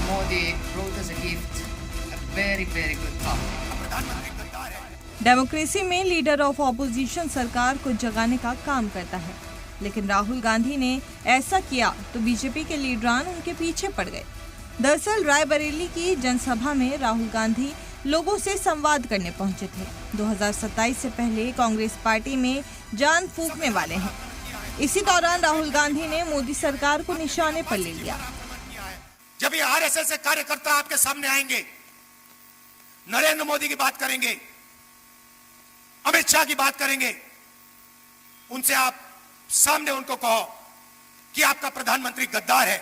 Modi brought us a gift, a very, very good topic. Democracy में leader of opposition सरकार को जगाने का काम करता है, लेकिन राहुल गांधी ने ऐसा किया तो बीजेपी के लीडरान उनके पीछे पड़ गए। दरअसल रायबरेली की जनसभा में राहुल गांधी लोगों से संवाद करने पहुंचे थे। 2027 से पहले कांग्रेस पार्टी में जान फूंकने वाले हैं। इसी दौरान राहुल गांधी ने मोदी सरकार को निशाने पर ले लिया। जब ये आरएसएस से कार्यकर्ता आपके सामने आएंगे, नरेंद्र मोदी की बात करेंगे, अमित शाह की बात करेंगे, उनसे आप सामने उनको कहो कि आपका प्रधानमंत्री गद्दार है,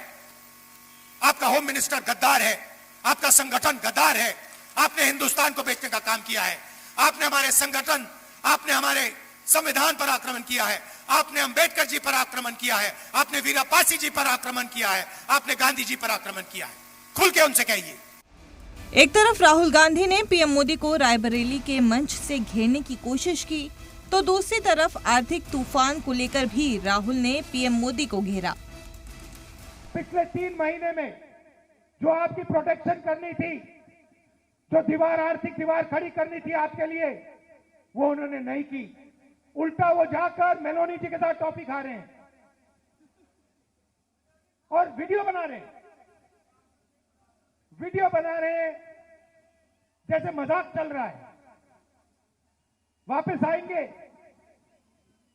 आपका होम मिनिस्टर गद्दार है, आपका संगठन गद्दार है, आपने हिंदुस्तान को बेचने का काम किया है, आपने हमारे संगठन, आपने हमारे संविधान पर आक्रमण किया है, आपने अंबेडकर जी पर आक्रमण किया है, आपने वीरापासी जी पर आक्रमण किया है, आपने गांधी जी पर आक्रमण किया है। खुल के उनसे कहिए। एक तरफ राहुल गांधी ने पीएम मोदी को रायबरेली के मंच से घेरने की कोशिश की, तो दूसरी तरफ आर्थिक तूफान को लेकर भी राहुल ने पीएम मोदी को घेरा। पिछले 3 महीने में जो आपकी प्रोटेक्शन करनी थी, जो दीवार, आर्थिक दीवार खड़ी करनी थी आपके लिए, वो उन्होंने नहीं की। उल्टा वो जाकर मेलोनी जी के साथ टॉफी खा रहे हैं और वीडियो बना रहे हैं। वीडियो बना रहे हैं जैसे मजाक चल रहा है। वापस आएंगे,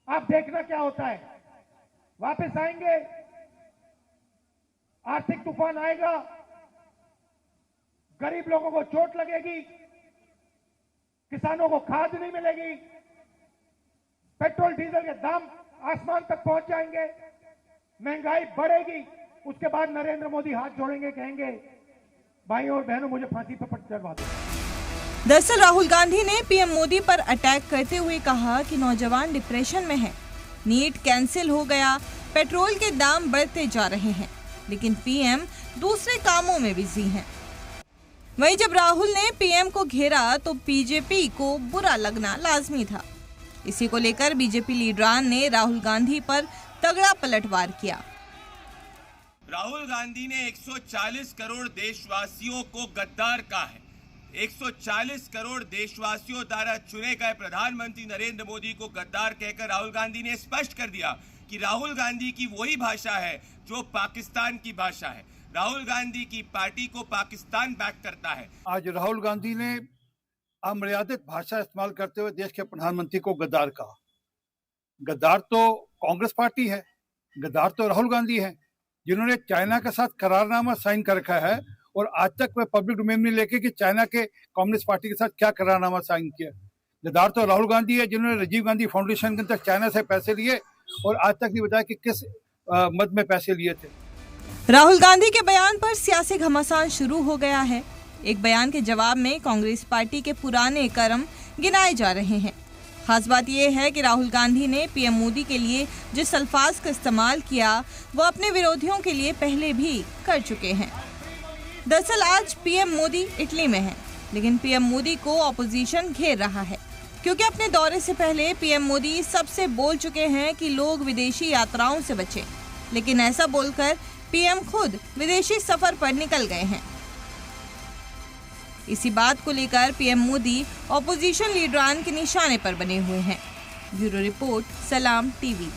आप देखना क्या होता है। वापस आएंगे, आर्थिक तूफान आएगा, गरीब लोगों को चोट लगेगी, किसानों को खाद नहीं मिलेगी, पेट्रोल डीजल के दाम आसमान तक पहुंच जाएंगे, महंगाई बढ़ेगी। उसके बाद नरेंद्र मोदी हाथ जोड़ेंगे, कहेंगे भाइयों और बहनों मुझे फांसी पर चढ़वा दो। दरअसल राहुल गांधी ने पीएम मोदी पर अटैक करते हुए कहा कि नौजवान डिप्रेशन में है, नीट कैंसिल हो गया, पेट्रोल के दाम बढ़ते जा रहे हैं, लेकिन पीएम दूसरे कामों में बिजी हैं। वहीं जब राहुल ने पीएम को घेरा तो बीजेपी को बुरा लगना लाजमी था। इसी को लेकर बीजेपी लीडरान ने राहुल गांधी पर तगड़ा पलटवार किया। राहुल गांधी ने 140 करोड़ देशवासियों को गद्दार कहा है। 140 करोड़ देशवासियों द्वारा चुने गए प्रधानमंत्री नरेंद्र मोदी को गद्दार कहकर राहुल गांधी ने स्पष्ट कर दिया कि राहुल गांधी की वही भाषा है जो पाकिस्तान की भाषा है। राहुल गांधी की पार्टी को पाकिस्तान बैक करता है। आज राहुल गांधी ने अमर्यादित भाषा इस्तेमाल करते हुए देश के प्रधानमंत्री को गद्दार कहा। गद्दार तो कांग्रेस पार्टी है, गद्दार तो राहुल गांधी है, जिन्होंने चाइना के साथ करारनामा साइन कर रखा है और आज तक वह पब्लिक डोमेन में लेके कि चाइना के कम्युनिस्ट पार्टी के साथ क्या करारनामा साइन किया। गद्दार तो राहुल गांधी है, जिन्होंने राजीव गांधी फाउंडेशन के अंदर चाइना से पैसे लिए और आज तक नहीं बताया कि किस मद में पैसे लिए थे। राहुल गांधी के बयान पर सियासी घमासान शुरू हो गया है। एक बयान के जवाब में कांग्रेस पार्टी के पुराने कर्म गिनाए जा रहे हैं। खास बात यह है कि राहुल गांधी ने पीएम मोदी के लिए जिस अल्फाज का इस्तेमाल किया वो अपने विरोधियों के लिए पहले भी कर चुके हैं। दरअसल आज पीएम मोदी इटली में हैं, लेकिन पीएम मोदी को ऑपोजिशन घेर रहा है, क्योंकि अपने दौरे से पहले पीएम मोदी सबसे बोल चुके हैं कि लोग विदेशी यात्राओं से बचें, लेकिन ऐसा बोलकर पीएम खुद विदेशी सफर पर निकल गए हैं। इसी बात को लेकर पीएम मोदी ऑपोजिशन लीडरान के निशाने पर बने हुए हैं। ब्यूरो रिपोर्ट, सलाम टीवी।